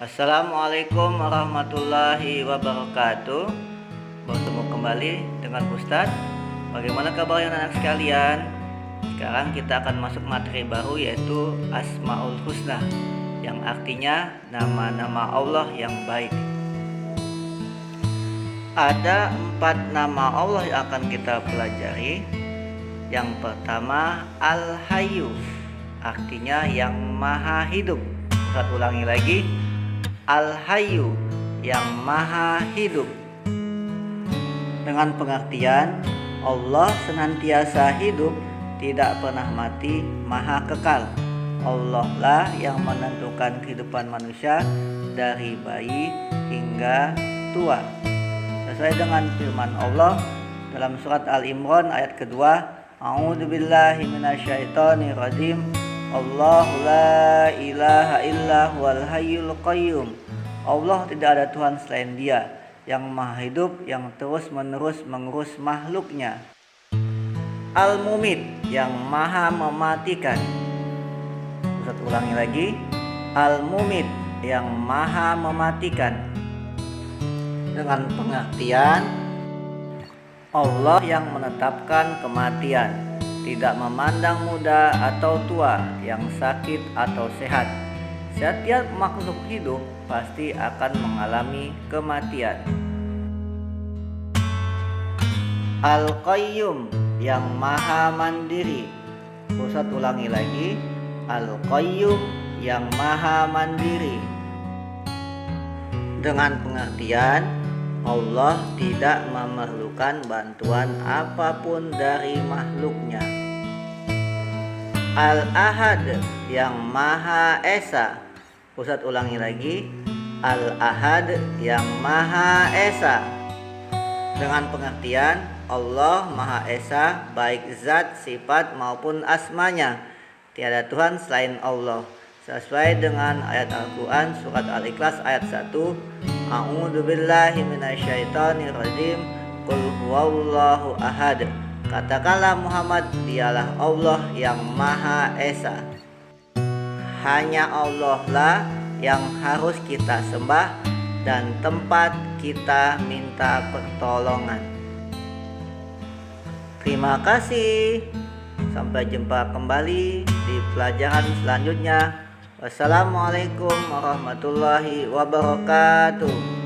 Assalamualaikum warahmatullahi wabarakatuh. Bertemu kembali dengan Ustadz. Bagaimana kabarnya anak sekalian? Sekarang kita akan masuk materi baru, yaitu Asmaul Husna, yang artinya nama-nama Allah yang baik. Ada 4 nama Allah yang akan kita pelajari. Yang pertama, Al-Hayyu, artinya yang maha hidup. Ustadz ulangi lagi, Al-Hayyu, yang maha hidup. Dengan pengertian Allah senantiasa hidup, tidak pernah mati, maha kekal. Allah lah yang menentukan kehidupan manusia dari bayi hingga tua. Sesuai dengan firman Allah dalam surat Al-Imran ayat kedua, A'udzubillahi minasyaitonirrajim. Allahu la ilaha illa huwal hayyul qayyum. Allah tidak ada Tuhan selain Dia, yang maha hidup, yang terus menerus mengurus makhluknya. Al-Mumit, yang maha mematikan. Ustaz ulangi lagi, Al-Mumit, yang maha mematikan. Dengan pengertian Allah yang menetapkan kematian, tidak memandang muda atau tua, yang sakit atau sehat. Setiap makhluk hidup pasti akan mengalami kematian. Al-Qayyum, yang maha mandiri. Ustaz ulangi lagi, Al-Qayyum, yang maha mandiri. Dengan pengertian Allah tidak memerlukan bantuan apapun dari makhluknya. Al-Ahad, yang Maha Esa. Ustadz ulangi lagi, Al-Ahad, yang Maha Esa. Dengan pengertian Allah Maha Esa, baik zat, sifat maupun asmanya. Tiada Tuhan selain Allah. Sesuai dengan ayat Al-Quran surat Al-Ikhlas ayat 1, A'udzubillahi minasyaitonirrajim. Qul huwallahu ahad. Katakanlah Muhammad, dialah Allah yang Maha Esa. Hanya Allah lah yang harus kita sembah dan tempat kita minta pertolongan. Terima kasih. Sampai jumpa kembali di pelajaran selanjutnya. Wassalamualaikum warahmatullahi wabarakatuh.